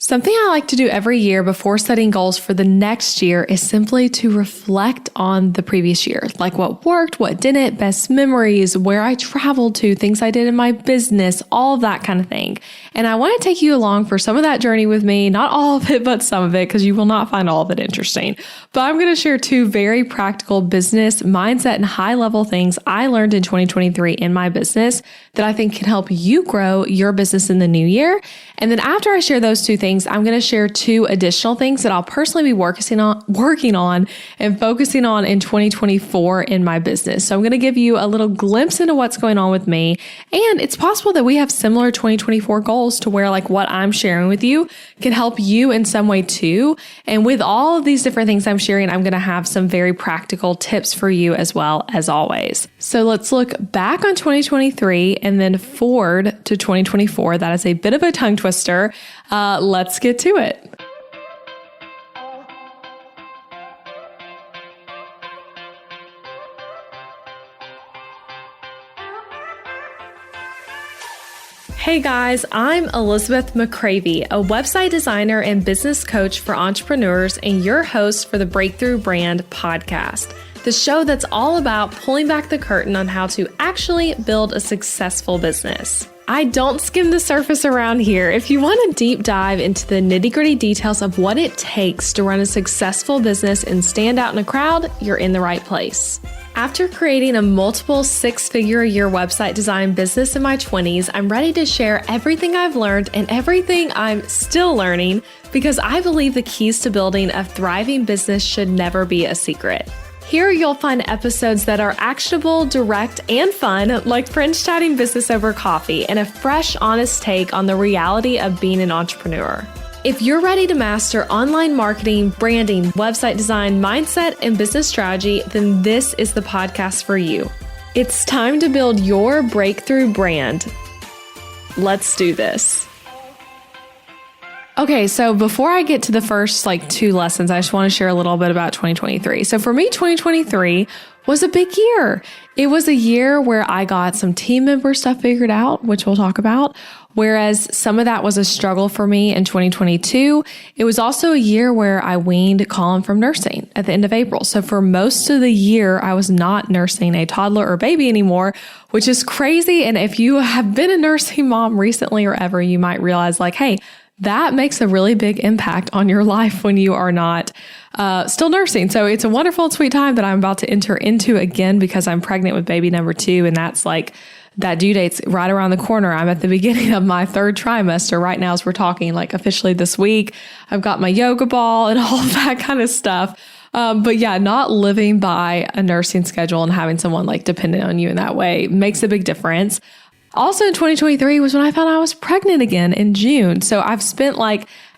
Something I like to do every year before setting goals for the next year is simply to reflect on the previous year, like what worked, what didn't, best memories, where I traveled to, things I did in my business, all of that kind of thing. And I want to take you along for some of that journey with me, not all of it, but some of it, because you will not find all of it interesting. But I'm going to share two very practical business mindset and high level things I learned in 2023 in my business that I think can help you grow your business in the new year. And then after I share those two things, I'm going to share two additional things that I'll personally be working on and focusing on in 2024 in my business. So I'm going to give you a little glimpse into what's going on with me. And it's possible that we have similar 2024 goals to where like what I'm sharing with you can help you in some way too. And with all of these different things I'm sharing, I'm going to have some very practical tips for you as well as always. So let's look back on 2023 and then forward to 2024. That is a bit of a tongue twister. Let's get to it. Hey guys, I'm Elizabeth McCravey, a website designer and business coach for entrepreneurs and your host for the Breakthrough Brand podcast, the show that's all about pulling back the curtain on how to actually build a successful business. I don't skim the surface around here. If you want a deep dive into the nitty-gritty details of what it takes to run a successful business and stand out in a crowd, you're in the right place. After creating a multiple six-figure-a-year website design business in my 20s, I'm ready to share everything I've learned and everything I'm still learning because I believe the keys to building a thriving business should never be a secret. Here you'll find episodes that are actionable, direct, and fun, like friends chatting business over coffee, and a fresh, honest take on the reality of being an entrepreneur. If you're ready to master online marketing, branding, website design, mindset, and business strategy, then this is the podcast for you. It's time to build your breakthrough brand. Let's do this. Okay, so before I get to the first two lessons, I just want to share a little bit about 2023. So for me, 2023 was a big year. It was a year where I got some team member stuff figured out, which we'll talk about. Whereas some of that was a struggle for me in 2022. It was also a year where I weaned Colin from nursing at the end of April. So for most of the year, I was not nursing a toddler or baby anymore, which is crazy. And if you have been a nursing mom recently or ever, you might realize hey, that makes a really big impact on your life when you are not still nursing. So it's a wonderful and sweet time that I'm about to enter into again because I'm pregnant with baby number 2. And that's that due date's right around the corner. I'm at the beginning of my 3rd trimester right now as we're talking, officially this week. I've got my yoga ball and all of that kind of stuff. But yeah, not living by a nursing schedule and having someone dependent on you in that way makes a big difference. Also in 2023 was when I found I was pregnant again in June. So I've spent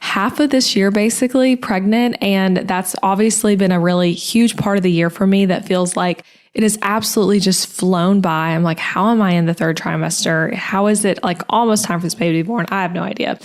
half of this year basically pregnant. And that's obviously been a really huge part of the year for me that feels like it has absolutely just flown by. I'm how am I in the 3rd trimester? How is it almost time for this baby to be born? I have no idea.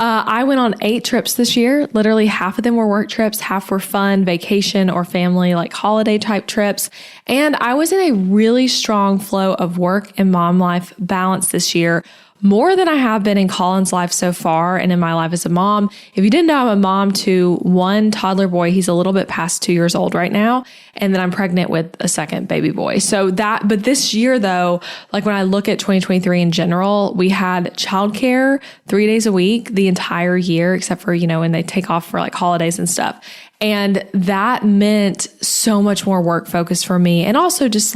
I went on 8 trips this year. Literally half of them were work trips, half were fun, vacation or family, holiday type trips. And I was in a really strong flow of work and mom life balance this year, more than I have been in Colin's life so far and in my life as a mom. If you didn't know, I'm a mom to one toddler boy. He's a little bit past 2 years old right now. And then I'm pregnant with a second baby boy. But this year though, when I look at 2023 in general, we had childcare 3 days a week the entire year, except for, when they take off for holidays and stuff. And that meant so much more work focus for me. And also just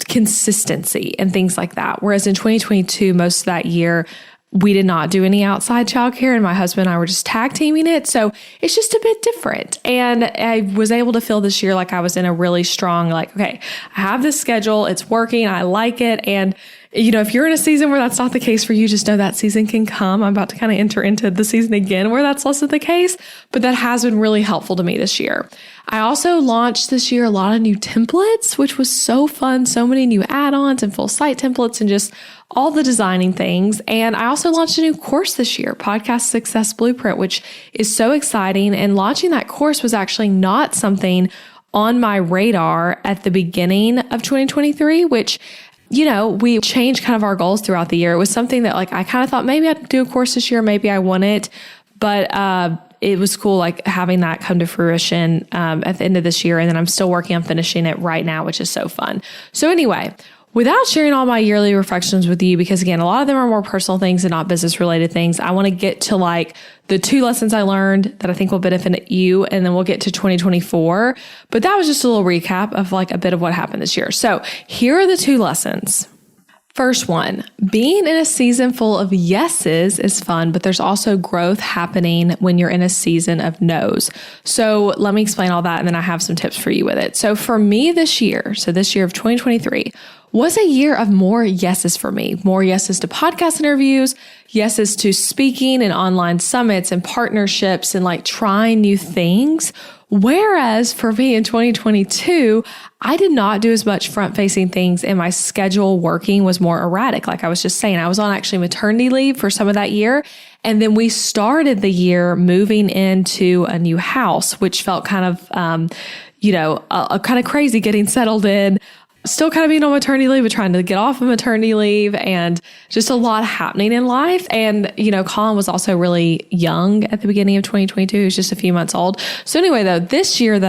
consistency and things like that. Whereas in 2022, most of that year, we did not do any outside childcare and my husband and I were just tag teaming it. So it's just a bit different. And I was able to feel this year I was in a really strong, okay, I have this schedule. It's working. I like it. And if you're in a season where that's not the case for you, just know that season can come. I'm about to kind of enter into the season again where that's less of the case, but that has been really helpful to me this year. I also launched this year a lot of new templates, which was so fun. So many new add-ons and full site templates and just all the designing things. And I also launched a new course this year, Podcast Success Blueprint, which is so exciting. And launching that course was actually not something on my radar at the beginning of 2023, which we changed kind of our goals throughout the year. It was something that like, I kind of thought maybe I'd do a course this year, maybe I wouldn't, but, it was cool, like having that come to fruition, at the end of this year. And then I'm still working on finishing it right now, which is so fun. So anyway, without sharing all my yearly reflections with you, because again, a lot of them are more personal things and not business related things, I want to get to like the 2 lessons I learned that I think will benefit you. And then we'll get to 2024. But that was just a little recap of like a bit of what happened this year. So here are the 2 lessons. First one, being in a season full of yeses is fun, but there's also growth happening when you're in a season of no's. So let me explain all that, and then I have some tips for you with it. So for me this year of 2023, was a year of more yeses for me, more yeses to podcast interviews, yeses to speaking and online summits and partnerships and like trying new things. Whereas for me in 2022, I did not do as much front-facing things and my schedule working was more erratic. Like I was just saying, I was on actually maternity leave for some of that year. And then we started the year moving into a new house, which felt kind of, kind of crazy getting settled in. Still kind of being on maternity leave, but trying to get off of maternity leave and just a lot happening in life. And, Colin was also really young at the beginning of 2022. He was just a few months old. So anyway, this year,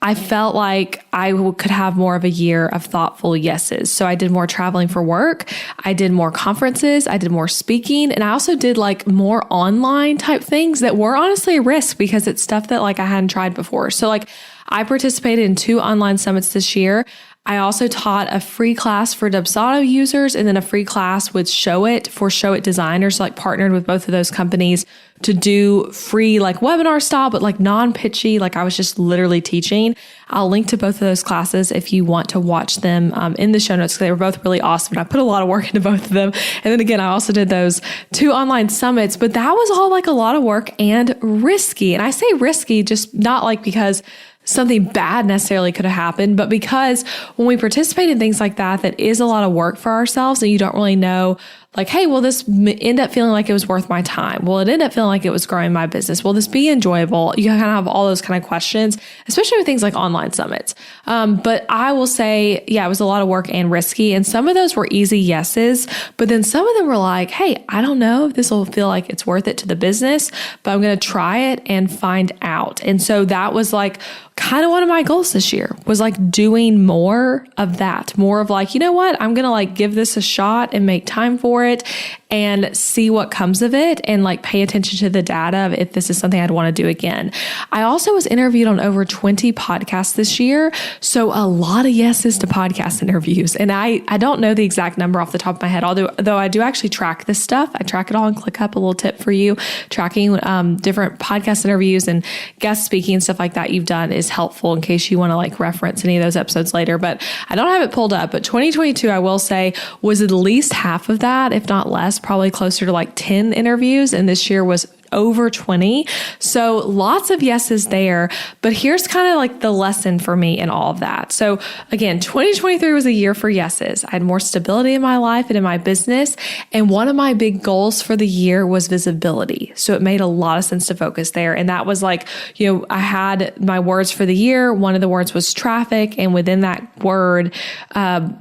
I felt like I could have more of a year of thoughtful yeses. So I did more traveling for work. I did more conferences. I did more speaking. And I also did like more online type things that were honestly a risk because it's stuff that like I hadn't tried before. So like I participated in 2 online summits this year. I also taught a free class for Dubsado users and then a free class with Showit for Showit designers, like partnered with both of those companies to do free like webinar style, but like non-pitchy, like I was just literally teaching. I'll link to both of those classes if you want to watch them in the show notes because they were both really awesome. And I put a lot of work into both of them. And then again, I also did those 2 online summits, but that was all like a lot of work and risky. And I say risky, just not like because something bad necessarily could have happened, but because when we participate in things like that, that is a lot of work for ourselves and you don't really know like, hey, will this end up feeling like it was worth my time? Will it end up feeling like it was growing my business? Will this be enjoyable? You kind of have all those kind of questions, especially with things like online summits. But I will say, yeah, it was a lot of work and risky. And some of those were easy yeses, but then some of them were like, hey, I don't know if this will feel like it's worth it to the business, but I'm going to try it and find out. And so that was like kind of one of my goals this year was like doing more of that, more of like, you know what, I'm going to like give this a shot and make time for it and see what comes of it and like pay attention to the data of if this is something I'd want to do again. I also was interviewed on over 20 podcasts this year. So a lot of yeses to podcast interviews. And I don't know the exact number off the top of my head, although I do actually track this stuff. I track it all and ClickUp, a little tip for you. Tracking different podcast interviews and guest speaking and stuff like that you've done is helpful in case you want to like reference any of those episodes later. But I don't have it pulled up. But 2022, I will say, was at least half of that, if not less, probably closer to like 10 interviews. And this year was over 20. So lots of yeses there, but here's kind of like the lesson for me in all of that. So again, 2023 was a year for yeses. I had more stability in my life and in my business. And one of my big goals for the year was visibility. So it made a lot of sense to focus there. And that was like, I had my words for the year. One of the words was traffic. And within that word,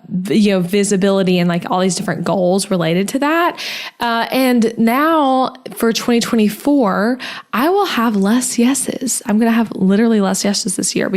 visibility and like all these different goals related to that. And now for 2024, I will have less yeses. I'm going to have literally less yeses this year and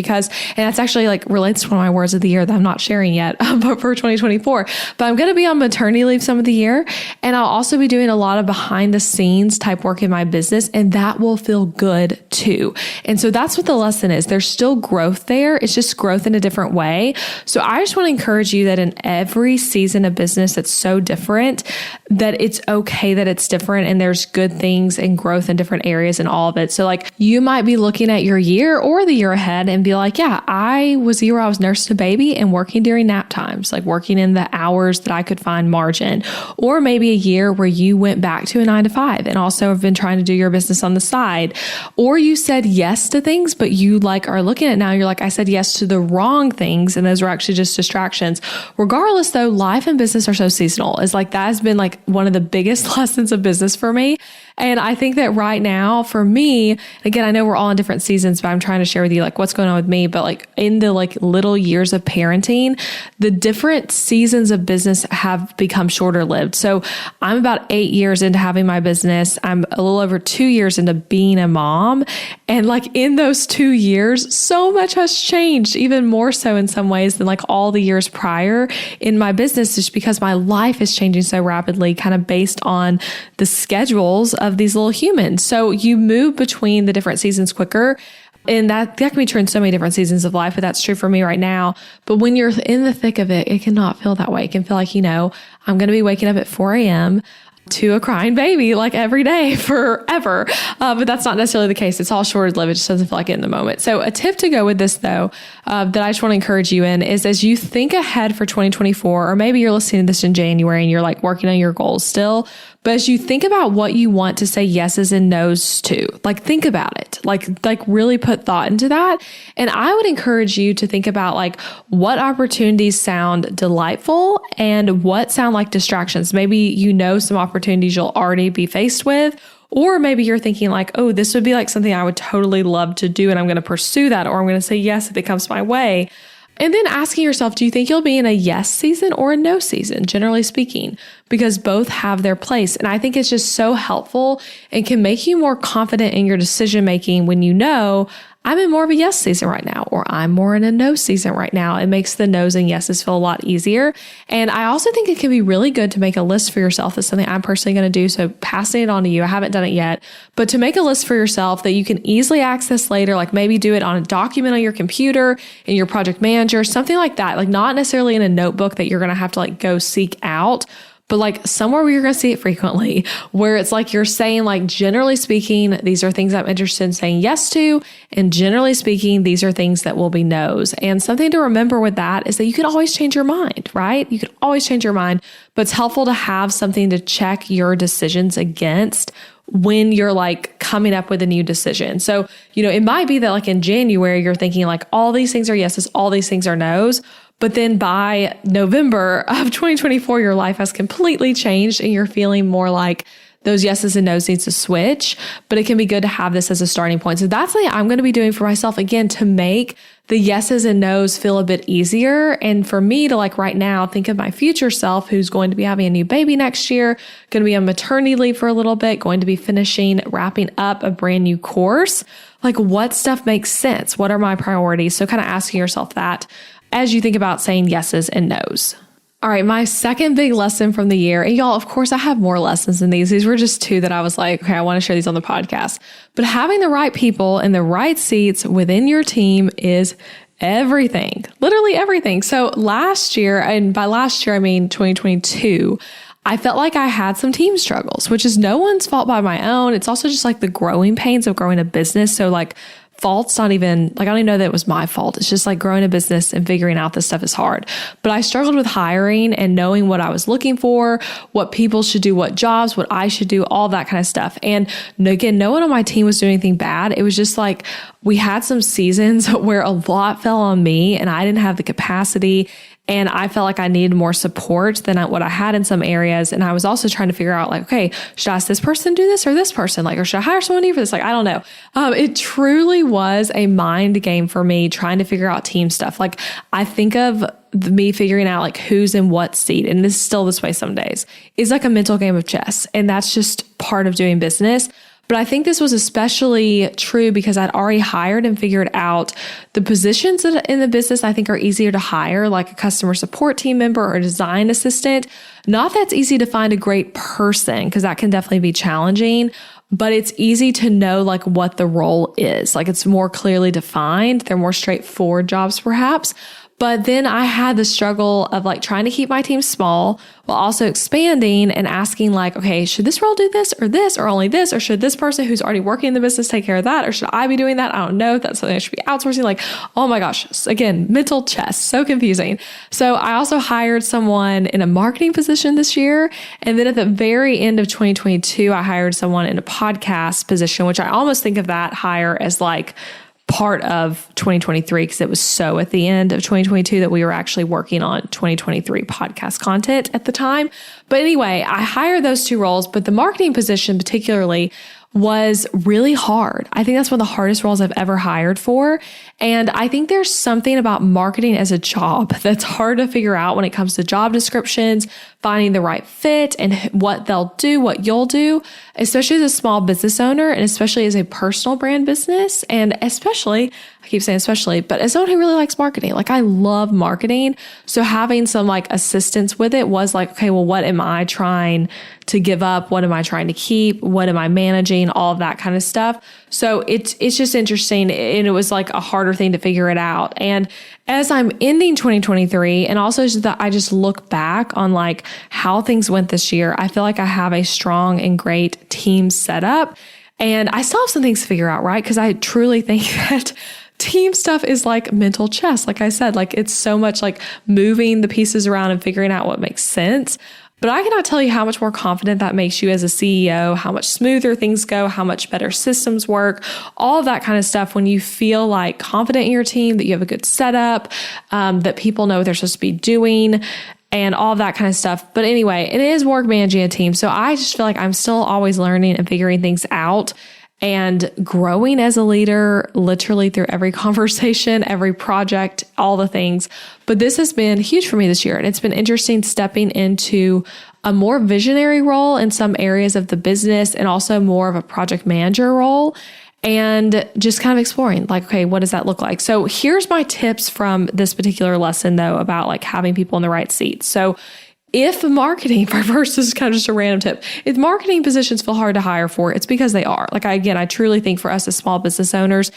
that's actually like relates to one of my words of the year that I'm not sharing yet, but for 2024, but I'm going to be on maternity leave some of the year. And I'll also be doing a lot of behind the scenes type work in my business. And that will feel good too. And so that's what the lesson is. There's still growth there. It's just growth in a different way. So I just want to encourage you that in every season of business that's so different, that it's okay that it's different and there's good things and growth in different areas and all of it. So like you might be looking at your year or the year ahead and be like, yeah, I was a year where I was nursing a baby and working during nap times, like working in the hours that I could find margin. Or maybe a year where you went back to a 9-to-5 and also have been trying to do your business on the side. Or you said yes to things, but you like are looking at now, you're like, I said yes to the wrong things. And those were actually just distractions. Regardless though, life and business are so seasonal. It's like, that has been like one of the biggest lessons of business for me And I think that right now for me, again, I know we're all in different seasons, but I'm trying to share with you like what's going on with me. But like in the like little years of parenting, the different seasons of business have become shorter lived. So I'm about 8 years into having my business. I'm a little over 2 years into being a mom. And like in those 2 years, so much has changed, even more so in some ways than like all the years prior in my business, just because my life is changing so rapidly, kind of based on the schedules of these little humans. So you move between the different seasons quicker. And that can be true in so many different seasons of life, but that's true for me right now. But when you're in the thick of it, it cannot feel that way. It can feel like, I'm going to be waking up at 4 a.m. to a crying baby like every day forever. But that's not necessarily the case. It's all short-lived. It just doesn't feel like it in the moment. So a tip to go with this though, that I just want to encourage you in is as you think ahead for 2024, or maybe you're listening to this in January and you're like working on your goals still, but as you think about what you want to say yeses and nos to, like think about it, like really put thought into that. And I would encourage you to think about like what opportunities sound delightful and what sound like distractions. Maybe some opportunities you'll already be faced with, or maybe you're thinking like, oh, this would be like something I would totally love to do and I'm going to pursue that, or I'm going to say yes if it comes my way. And then asking yourself, do you think you'll be in a yes season or a no season, generally speaking, because both have their place. And I think it's just so helpful and can make you more confident in your decision making when I'm in more of a yes season right now, or I'm more in a no season right now. It makes the no's and yeses feel a lot easier. And I also think it can be really good to make a list for yourself. That's something I'm personally going to do. So passing it on to you. I haven't done it yet, but to make a list for yourself that you can easily access later, like maybe do it on a document on your computer in your project manager, something like that. Like not necessarily in a notebook that you're going to have to like go seek out, but like somewhere where you're going to see it frequently, where it's like you're saying, like, generally speaking, these are things I'm interested in saying yes to. And generally speaking, these are things that will be no's. And something to remember with that is that you can always change your mind, right? You can always change your mind, but it's helpful to have something to check your decisions against when you're like coming up with a new decision. So, it might be that like in January, you're thinking like all these things are yeses, all these things are no's. But then by November of 2024, your life has completely changed and you're feeling more like those yeses and nos needs to switch. But it can be good to have this as a starting point. So that's something I'm going to be doing for myself again to make the yeses and nos feel a bit easier. And for me to like right now, think of my future self who's going to be having a new baby next year, going to be on maternity leave for a little bit, going to be wrapping up a brand new course. Like what stuff makes sense? What are my priorities? So kind of asking yourself that as you think about saying yeses and nos. All right, my second big lesson from the year, and y'all, of course, I have more lessons than these. These were just two that I was like, okay, I want to share these on the podcast. But having the right people in the right seats within your team is everything, literally everything. So last year, and by last year, I mean 2022, I felt like I had some team struggles, which is no one's fault by my own. It's also just like the growing pains of growing a business. So like fault's not even, like, I don't even know that it was my fault. It's just like growing a business and figuring out this stuff is hard. But I struggled with hiring and knowing what I was looking for, what people should do, what jobs, what I should do, all that kind of stuff. And again, no one on my team was doing anything bad. It was just like, we had some seasons where a lot fell on me and I didn't have the capacity. And I felt like I needed more support than what I had in some areas. And I was also trying to figure out like, okay, should I ask this person to do this or this person? Like, or should I hire someone new for this? Like, I don't know. It truly was a mind game for me trying to figure out team stuff. Like I think of me figuring out like who's in what seat, and this is still this way some days, is like a mental game of chess. And that's just part of doing business. But I think this was especially true because I'd already hired and figured out the positions that in the business I think are easier to hire, like a customer support team member or a design assistant. Not that it's easy to find a great person, because that can definitely be challenging, but it's easy to know like what the role is. Like it's more clearly defined. They're more straightforward jobs perhaps. But then I had the struggle of like trying to keep my team small while also expanding and asking like, okay, should this role do this or only this? Or should this person who's already working in the business take care of that? Or should I be doing that? I don't know if that's something I should be outsourcing. Like, oh my gosh, again, mental chess, so confusing. So I also hired someone in a marketing position this year. And then at the very end of 2022, I hired someone in a podcast position, which I almost think of that hire as like part of 2023 because it was so at the end of 2022 that we were actually working on 2023 podcast content at the time. But anyway, I hired those two roles, but the marketing position particularly was really hard. I think that's one of the hardest roles I've ever hired for. And I think there's something about marketing as a job that's hard to figure out when it comes to job descriptions, finding the right fit and what they'll do, what you'll do, especially as a small business owner and especially as a personal brand business. And especially, I keep saying especially, but as someone who really likes marketing, like I love marketing. So having some like assistance with it was like, okay, well, what am I trying to give up? What am I trying to keep? What am I managing? All of that kind of stuff. So it's just interesting. And it was like a harder thing to figure it out. And as I'm ending 2023, and also just that I just look back on like how things went this year, I feel like I have a strong and great team set up. And I still have some things to figure out, right? Because I truly think that team stuff is like mental chess. Like I said, like it's so much like moving the pieces around and figuring out what makes sense. But I cannot tell you how much more confident that makes you as a CEO, how much smoother things go, how much better systems work, all of that kind of stuff when you feel like confident in your team, that you have a good setup, that people know what they're supposed to be doing, and all of that kind of stuff. But anyway, it is work managing a team. So I just feel like I'm still always learning and figuring things out and growing as a leader, literally through every conversation, every project, all the things. But this has been huge for me this year. And it's been interesting stepping into a more visionary role in some areas of the business and also more of a project manager role. And just kind of exploring like, okay, what does that look like? So here's my tips from this particular lesson though, about like having people in the right seats. So if marketing, my first is kind of just a random tip. If marketing positions feel hard to hire for, it's because they are. Like I truly think for us as small business owners,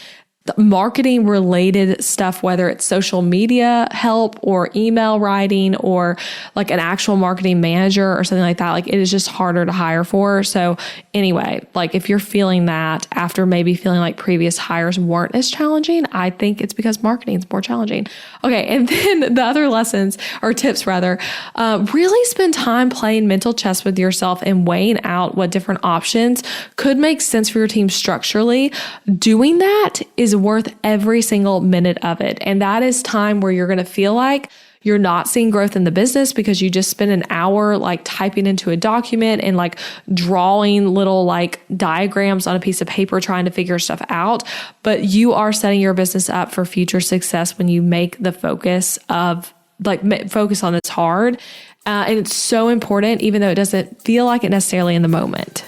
the marketing related stuff, whether it's social media help or email writing or like an actual marketing manager or something like that, like it is just harder to hire for. So anyway, like if you're feeling that after maybe feeling like previous hires weren't as challenging, I think it's because marketing is more challenging. Okay. And then the other lessons or tips rather, really spend time playing mental chess with yourself and weighing out what different options could make sense for your team structurally. Doing that is worth every single minute of it. And that is time where you're going to feel like you're not seeing growth in the business because you just spent an hour like typing into a document and like drawing little like diagrams on a piece of paper trying to figure stuff out. But you are setting your business up for future success when you make the focus of like focus on it's hard. And it's so important, even though it doesn't feel like it necessarily in the moment.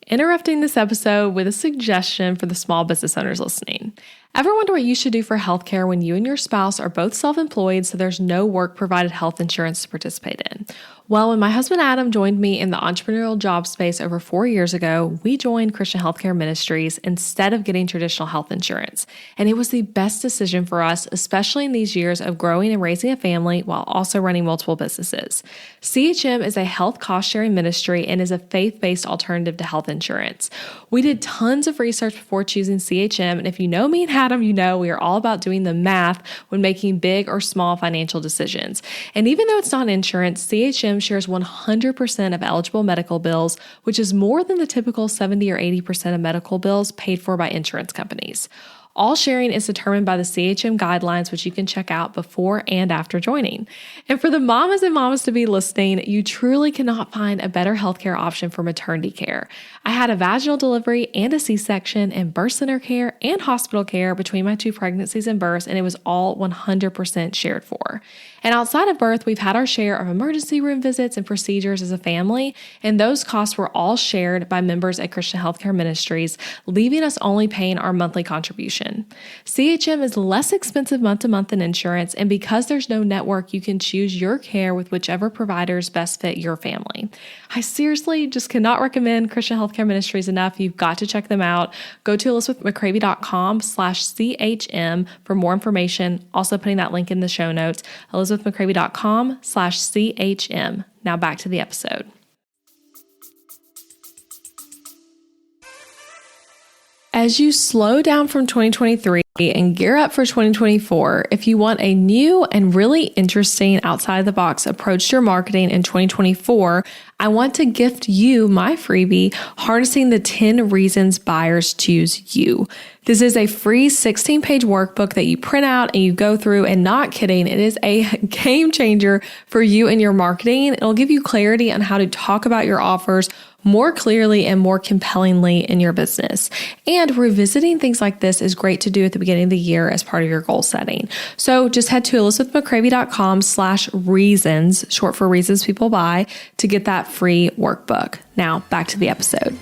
Interrupting this episode with a suggestion for the small business owners listening. Ever wonder what you should do for healthcare when you and your spouse are both self-employed so there's no work-provided health insurance to participate in? Well, when my husband Adam joined me in the entrepreneurial job space over 4 years ago, we joined Christian Healthcare Ministries instead of getting traditional health insurance. And it was the best decision for us, especially in these years of growing and raising a family while also running multiple businesses. CHM is a health cost-sharing ministry and is a faith-based alternative to health insurance. We did tons of research before choosing CHM, and if you know me and Adam, you know we are all about doing the math when making big or small financial decisions. And even though it's not insurance, CHM shares 100% of eligible medical bills, which is more than the typical 70 or 80% of medical bills paid for by insurance companies. All sharing is determined by the CHM guidelines, which you can check out before and after joining. And for the mamas and mamas to be listening, you truly cannot find a better healthcare option for maternity care. I had a vaginal delivery and a C-section and birth center care and hospital care between my 2 pregnancies and births, and it was all 100% shared for. And outside of birth, we've had our share of emergency room visits and procedures as a family, and those costs were all shared by members at Christian Healthcare Ministries, leaving us only paying our monthly contribution. CHM is less expensive month to month than insurance, and because there's no network, you can choose your care with whichever providers best fit your family. I seriously just cannot recommend Christian Healthcare Ministries enough. You've got to check them out. Go to elizabethmccravey.com/CHM for more information. Also putting that link in the show notes, elizabethmccravey.com/CHM. Now back to the episode. As you slow down from 2023 and gear up for 2024, if you want a new and really interesting outside the box approach to your marketing in 2024, I want to gift you my freebie, Harnessing the 10 Reasons Buyers Choose You. This is a free 16-page workbook that you print out and you go through, and not kidding, it is a game changer for you and your marketing. It'll give you clarity on how to talk about your offers more clearly and more compellingly in your business. And revisiting things like this is great to do at the beginning of the year as part of your goal setting. So just head to elizabethmccravey.com/reasons, short for reasons people buy, to get that free workbook. Now back to the episode.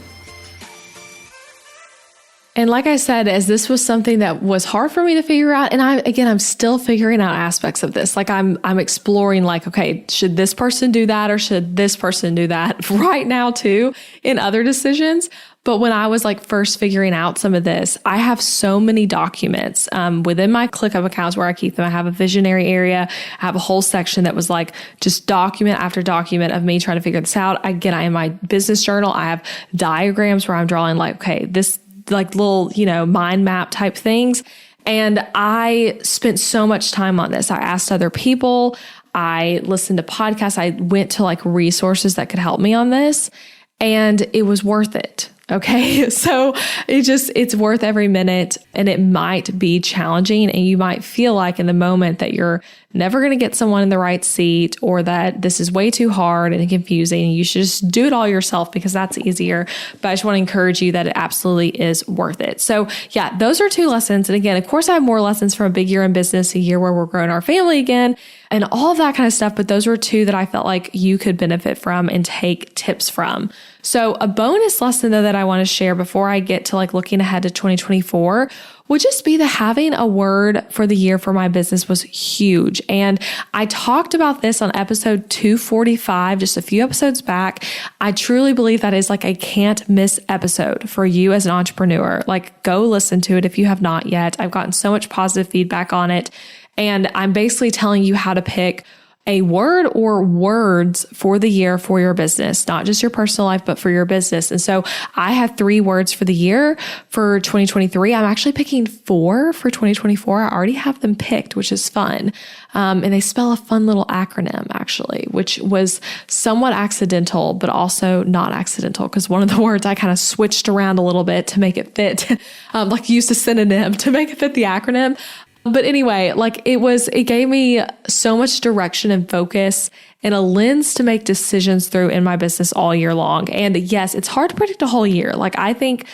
And like I said, as this was something that was hard for me to figure out, and I'm still figuring out aspects of this. Like I'm exploring, like, okay, should this person do that or should this person do that right now too in other decisions? But when I was like first figuring out some of this, I have so many documents within my ClickUp accounts where I keep them. I have a visionary area. I have a whole section that was like just document after document of me trying to figure this out. Again, I in my business journal, I have diagrams where I'm drawing like, okay, this like little, mind map type things. And I spent so much time on this. I asked other people. I listened to podcasts. I went to like resources that could help me on this, and it was worth it. Okay. So it's worth every minute, and it might be challenging, and you might feel like in the moment that you're never going to get someone in the right seat, or that this is way too hard and confusing. You should just do it all yourself because that's easier. But I just want to encourage you that it absolutely is worth it. So yeah, those are 2 lessons. And again, of course, I have more lessons from a big year in business, a year where we're growing our family again, and all of that kind of stuff. But those were 2 that I felt like you could benefit from and take tips from. So a bonus lesson though that I want to share before I get to like looking ahead to 2024 would just be that having a word for the year for my business was huge. And I talked about this on episode 245, just a few episodes back. I truly believe that is like a can't miss episode for you as an entrepreneur. Like, go listen to it if you have not yet. I've gotten so much positive feedback on it. And I'm basically telling you how to pick a word or words for the year for your business, not just your personal life, but for your business. And so I have 3 words for the year for 2023. I'm actually picking 4 for 2024. I already have them picked, which is fun. And they spell a fun little acronym actually, which was somewhat accidental, but also not accidental, because one of the words I kind of switched around a little bit to make it fit, like used a synonym to make it fit the acronym. But anyway, like it gave me so much direction and focus and a lens to make decisions through in my business all year long. And yes, it's hard to predict a whole year. Like I think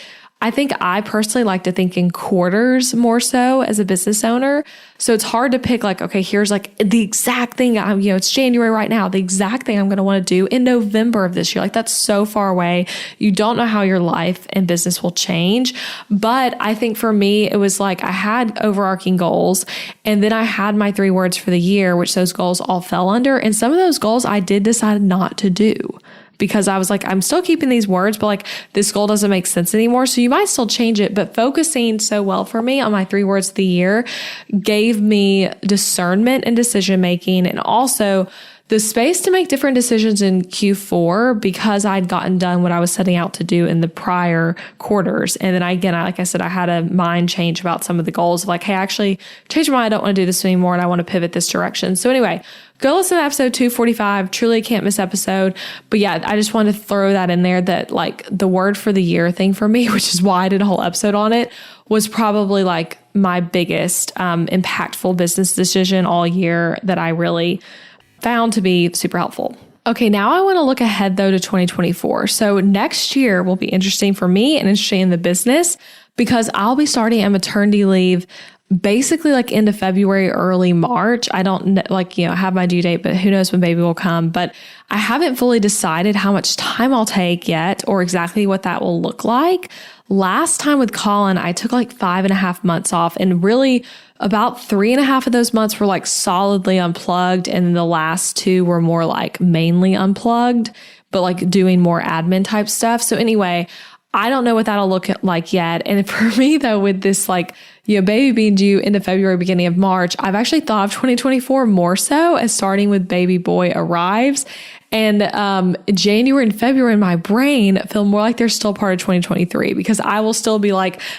I personally like to think in quarters more so as a business owner. So it's hard to pick like, okay, here's like the exact thing it's January right now, the exact thing I'm going to want to do in November of this year. Like that's so far away. You don't know how your life and business will change. But I think for me, it was like I had overarching goals, and then I had my 3 words for the year, which those goals all fell under. And some of those goals I did decide not to do, because I was like, I'm still keeping these words, but like this goal doesn't make sense anymore. So you might still change it, but focusing so well for me on my 3 words of the year gave me discernment and decision making, and also the space to make different decisions in Q4 because I'd gotten done what I was setting out to do in the prior quarters. And then like I said, I had a mind change about some of the goals of like, hey, I actually changed my mind. I don't want to do this anymore, and I want to pivot this direction. So anyway, go listen to episode 245. Truly can't miss episode. But yeah, I just wanted to throw that in there, that like the word for the year thing for me, which is why I did a whole episode on it, was probably like my biggest impactful business decision all year that I really found to be super helpful. Okay, now I want to look ahead though to 2024. So next year will be interesting for me and interesting in the business, because I'll be starting a maternity leave basically like end of February, early March. I don't have my due date, but who knows when baby will come. But I haven't fully decided how much time I'll take yet, or exactly what that will look like. Last time with Colin, I took like 5.5 months off, and really about 3.5 of those months were like solidly unplugged. And the last 2 were more like mainly unplugged, but like doing more admin type stuff. So anyway, I don't know what that'll look like yet. And for me though, with this baby being due into February, beginning of March, I've actually thought of 2024 more so as starting with baby boy arrives. And January and February in my brain feel more like they're still part of 2023 because I will still be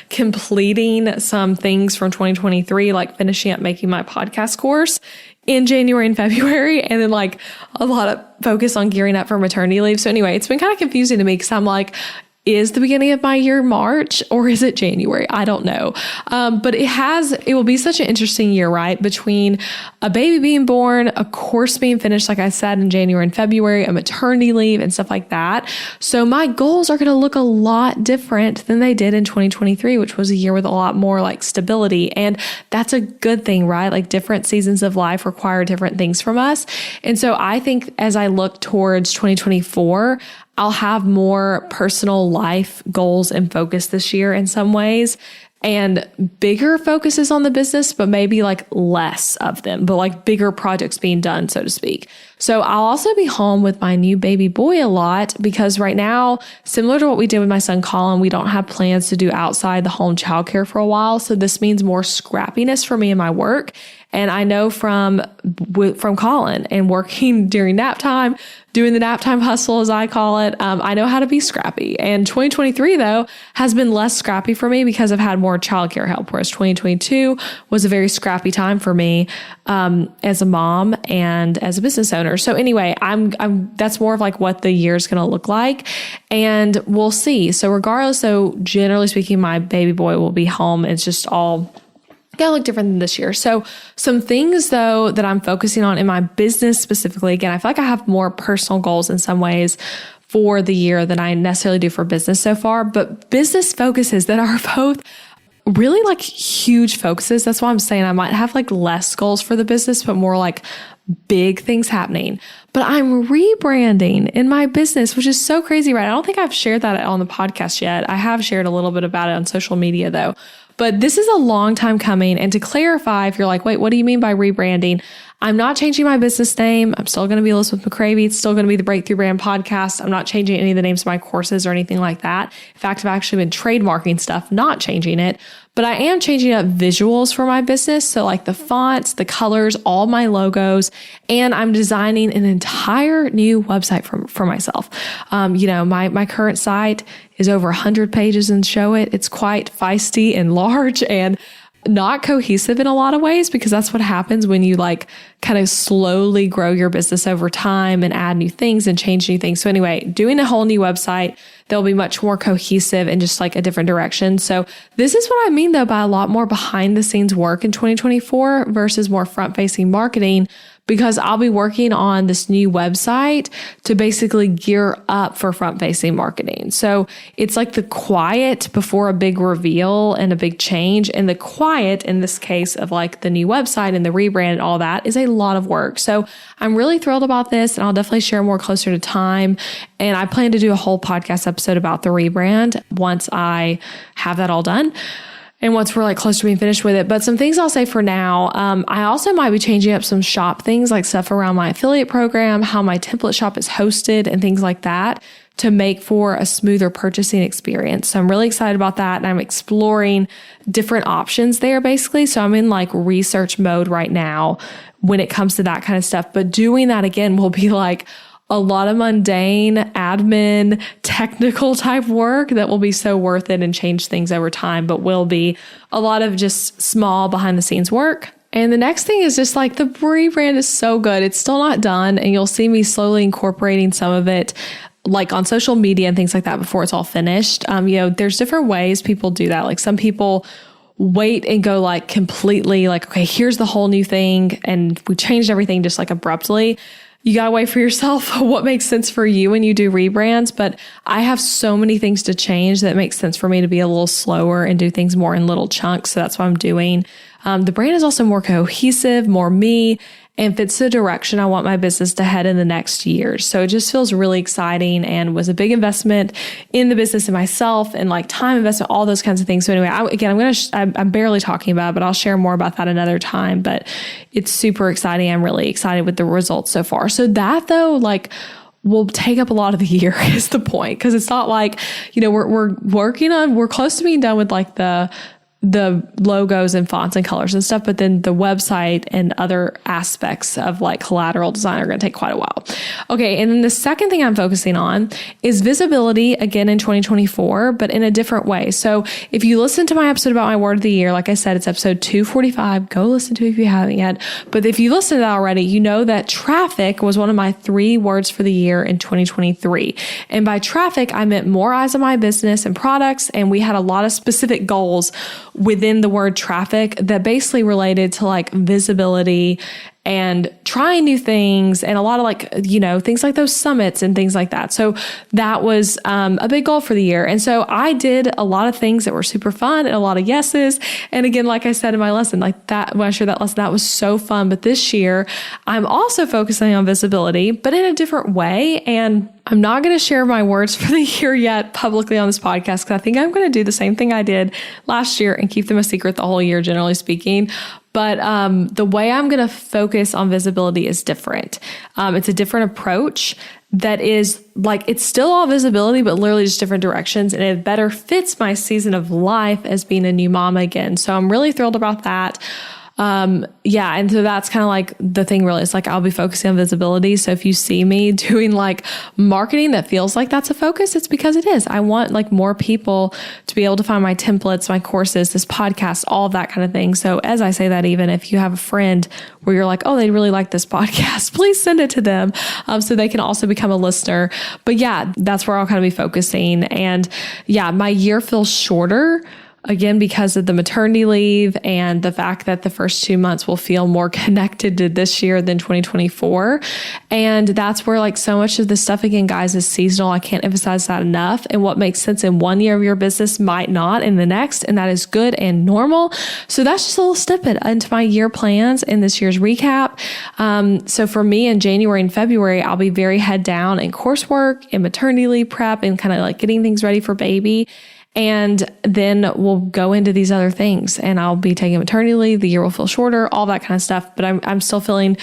completing some things from 2023, like finishing up making my podcast course in January and February, and then a lot of focus on gearing up for maternity leave. So anyway, it's been kind of confusing to me because I'm is the beginning of my year March or is it January? I don't know. But it will be such an interesting year, right? Between a baby being born, a course being finished, like I said, in January and February, a maternity leave and stuff like that. So my goals are going to look a lot different than they did in 2023, which was a year with a lot more stability. And that's a good thing, right? Different seasons of life require different things from us. And so I think as I look towards 2024, I'll have more personal life goals and focus this year in some ways, and bigger focuses on the business, but maybe less of them, but bigger projects being done, so to speak. So I'll also be home with my new baby boy a lot because right now, similar to what we did with my son Colin, we don't have plans to do outside the home childcare for a while. So this means more scrappiness for me in my work. And I know from Colin and working during nap time, doing the nap time hustle, as I call it, I know how to be scrappy. And 2023, though, has been less scrappy for me because I've had more childcare help, whereas 2022 was a very scrappy time for me as a mom and as a business owner. So anyway, that's more of what the year's going to look like, and we'll see. So regardless, generally speaking, my baby boy will be home. It's just all gonna look different than this year. So some things though that I'm focusing on in my business specifically, again, I feel like I have more personal goals in some ways for the year than I necessarily do for business so far, but business focuses that are both really huge focuses. That's why I'm saying I might have less goals for the business, but more big things happening. But I'm rebranding in my business, which is so crazy, right? I don't think I've shared that on the podcast yet. I have shared a little bit about it on social media though. But this is a long time coming. And to clarify, if you're wait, what do you mean by rebranding? I'm not changing my business name. I'm still going to be Elizabeth McCravey. It's still going to be the Breakthrough Brand Podcast. I'm not changing any of the names of my courses or anything like that. In fact, I've actually been trademarking stuff, not changing it. But I am changing up visuals for my business. So the fonts, the colors, all my logos, and I'm designing an entire new website for myself. My current site is over 100 pages and show it. It's quite feisty and large and not cohesive in a lot of ways, because that's what happens when you kind of slowly grow your business over time and add new things and change new things. So anyway, doing a whole new website, they'll be much more cohesive and just a different direction. So this is what I mean though by a lot more behind the scenes work in 2024 versus more front facing marketing, because I'll be working on this new website to basically gear up for front-facing marketing. So it's the quiet before a big reveal and a big change. And the quiet in this case of the new website and the rebrand and all that is a lot of work. So I'm really thrilled about this, and I'll definitely share more closer to time. And I plan to do a whole podcast episode about the rebrand once I have that all done. And once we're close to being finished with it. But some things I'll say for now, I also might be changing up some shop things, stuff around my affiliate program, how my template shop is hosted and things like that to make for a smoother purchasing experience. So I'm really excited about that. And I'm exploring different options there basically. So I'm in research mode right now when it comes to that kind of stuff. But doing that again will be a lot of mundane admin, technical type work that will be so worth it and change things over time, but will be a lot of just small behind the scenes work. And the next thing is just the rebrand is so good. It's still not done, and you'll see me slowly incorporating some of it on social media and things like that before it's all finished. There's different ways people do that. Some people wait and go completely okay, here's the whole new thing. And we changed everything just abruptly. You got to wait for yourself what makes sense for you when you do rebrands. But I have so many things to change that makes sense for me to be a little slower and do things more in little chunks. So that's what I'm doing. The brand is also more cohesive, more me, and fits the direction I want my business to head in the next years. So it just feels really exciting and was a big investment in the business and myself and time investment, all those kinds of things. So anyway, I'm barely talking about it, but I'll share more about that another time. But it's super exciting. I'm really excited with the results so far. So that though, will take up a lot of the year is the point. Cause it's not like, we're close to being done with like the logos and fonts and colors and stuff, but then the website and other aspects of like collateral design are going to take quite a while. Okay. And then the second thing I'm focusing on is visibility again in 2024, but in a different way. So if you listen to my episode about my word of the year, like I said, it's episode 245, go listen to it if you haven't yet. But if you listened to that already, you know that traffic was one of my 3 words for the year in 2023. And by traffic, I meant more eyes on my business and products. And we had a lot of specific goals within the word traffic that basically related to like visibility and trying new things and a lot of like, things like those summits and things like that. So that was a big goal for the year. And so I did a lot of things that were super fun and a lot of yeses. And again, like I said in my lesson, like that, when I shared that lesson, that was so fun. But this year I'm also focusing on visibility, but in a different way. And I'm not going to share my words for the year yet publicly on this podcast, because I think I'm going to do the same thing I did last year and keep them a secret the whole year, generally speaking. But the way I'm going to focus on visibility is different. It's a different approach that is like, it's still all visibility, but literally just different directions. And it better fits my season of life as being a new mama again. So I'm really thrilled about that. And so that's kind of like the thing really. It's like, I'll be focusing on visibility. So if you see me doing like marketing that feels like that's a focus, it's because it is. I want like more people to be able to find my templates, my courses, this podcast, all of that kind of thing. So as I say that, even if you have a friend where you're like, oh, they really like this podcast, please send it to them. So they can also become a listener. But yeah, that's where I'll kind of be focusing. And yeah, my year feels shorter. Again, because of the maternity leave and the fact that the first 2 months will feel more connected to this year than 2024. And that's where like so much of this stuff, again, guys, is seasonal. I can't emphasize that enough. And what makes sense in one year of your business might not in the next. And that is good and normal. So that's just a little snippet into my year plans and this year's recap. So for me in January and February, I'll be very head down in coursework and maternity leave prep and kind of like getting things ready for baby. And then we'll go into these other things and I'll be taking maternity leave. The year will feel shorter, all that kind of stuff. But I'm still feeling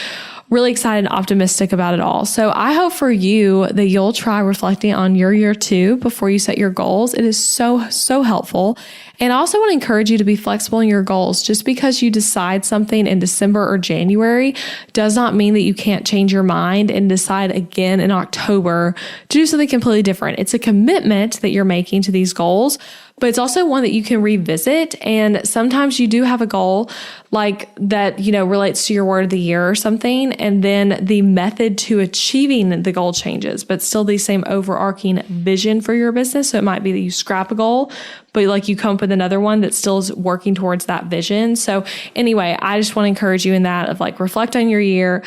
really excited and optimistic about it all. So I hope for you that you'll try reflecting on your year 2 before you set your goals. It is so, so helpful. And I also want to encourage you to be flexible in your goals. Just because you decide something in December or January does not mean that you can't change your mind and decide again in October to do something completely different. It's a commitment that you're making to these goals, but it's also one that you can revisit. And sometimes you do have a goal like that, relates to your word of the year or something. And then the method to achieving the goal changes, but still the same overarching vision for your business. So it might be that you scrap a goal, but like you come up with another one that still is working towards that vision. So anyway, I just want to encourage you in that of like, reflect on your year.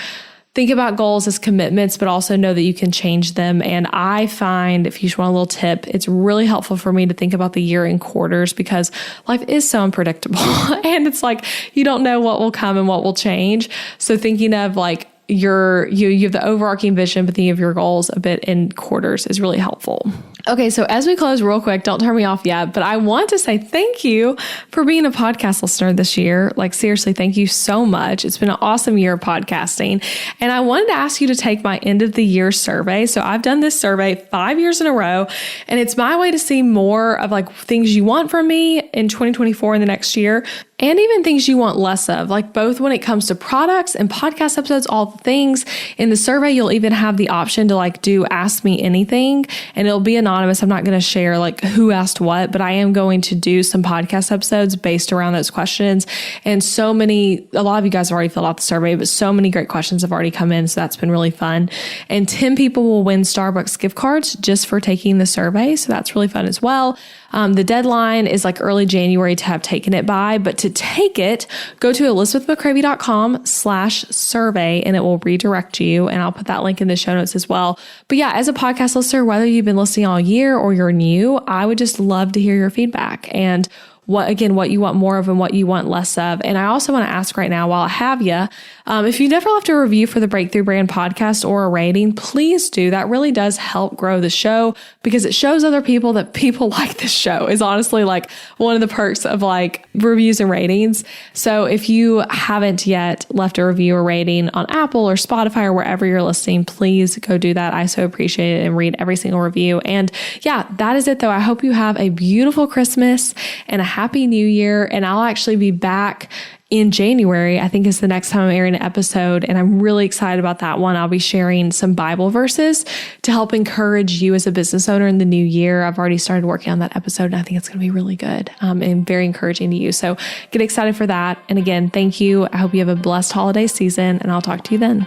Think about goals as commitments, but also know that you can change them. And I find, if you just want a little tip, it's really helpful for me to think about the year in quarters because life is so unpredictable. And it's like, you don't know what will come and what will change. So thinking of like you have the overarching vision, but thinking of your goals a bit in quarters is really helpful. Okay, so as we close real quick, don't turn me off yet, but I want to say thank you for being a podcast listener this year. Like seriously, thank you so much. It's been an awesome year of podcasting. And I wanted to ask you to take my end of the year survey. So I've done this survey 5 years in a row, and it's my way to see more of like things you want from me in 2024 in the next year. And even things you want less of, like both when it comes to products and podcast episodes, all the things. In the survey, you'll even have the option to like do Ask Me Anything, and it'll be anonymous. I'm not going to share like who asked what, but I am going to do some podcast episodes based around those questions. And a lot of you guys have already filled out the survey, but so many great questions have already come in. So that's been really fun. And 10 people will win Starbucks gift cards just for taking the survey. So that's really fun as well. The deadline is like early January to have taken it by, but to take it, go to elizabethmccravey.com/survey and it will redirect you. And I'll put that link in the show notes as well. But yeah, as a podcast listener, whether you've been listening all year or you're new, I would just love to hear your feedback. And what you want more of and what you want less of. And I also want to ask right now, while I have you, if you never left a review for the Breakthrough Brand podcast or a rating, please do. That really does help grow the show because it shows other people that people like this show is honestly like one of the perks of like reviews and ratings. So if you haven't yet left a review or rating on Apple or Spotify or wherever you're listening, please go do that. I so appreciate it and read every single review. And yeah, that is it though. I hope you have a beautiful Christmas and a happy new year. And I'll actually be back in January. I think is the next time I'm airing an episode. And I'm really excited about that one. I'll be sharing some Bible verses to help encourage you as a business owner in the new year. I've already started working on that episode and I think it's going to be really good and very encouraging to you. So get excited for that. And again, thank you. I hope you have a blessed holiday season and I'll talk to you then.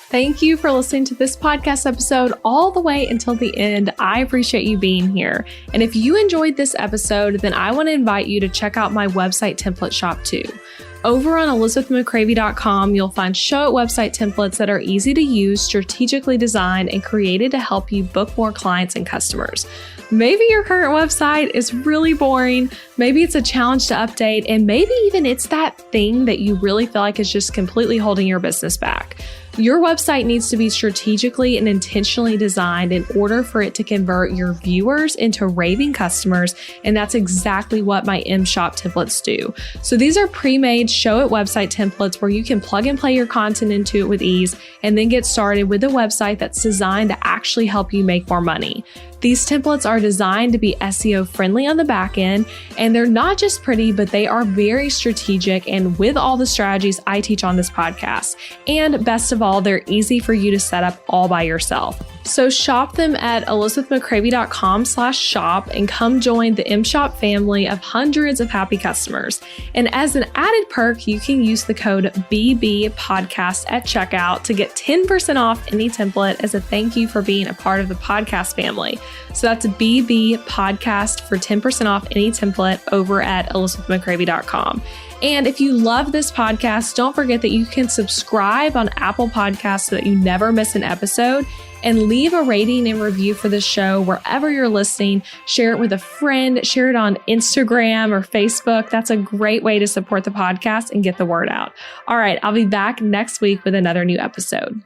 Thank you for listening to this podcast episode all the way until the end. I appreciate you being here. And if you enjoyed this episode, then I want to invite you to check out my website template shop too. Over on elizabethmccravey.com, you'll find show it website templates that are easy to use, strategically designed, and created to help you book more clients and customers. Maybe your current website is really boring. Maybe it's a challenge to update, and maybe even it's that thing that you really feel like is just completely holding your business back. Your website needs to be strategically and intentionally designed in order for it to convert your viewers into raving customers, and that's exactly what my M-Shop templates do. So these are pre-made show it website templates where you can plug and play your content into it with ease and then get started with a website that's designed to actually help you make more money. These templates are designed to be SEO friendly on the back end, and they're not just pretty, but they are very strategic and with all the strategies I teach on this podcast. And best of all, they're easy for you to set up all by yourself. So shop them at elizabethmccravey.com/shop and come join the M-Shop family of hundreds of happy customers. And as an added perk, you can use the code BBPodcast at checkout to get 10% off any template as a thank you for being a part of the podcast family. So that's BB Podcast for 10% off any template over at elizabethmccravey.com. And if you love this podcast, don't forget that you can subscribe on Apple Podcasts so that you never miss an episode, and leave a rating and review for the show wherever you're listening. Share it with a friend, share it on Instagram or Facebook. That's a great way to support the podcast and get the word out. All right, I'll be back next week with another new episode.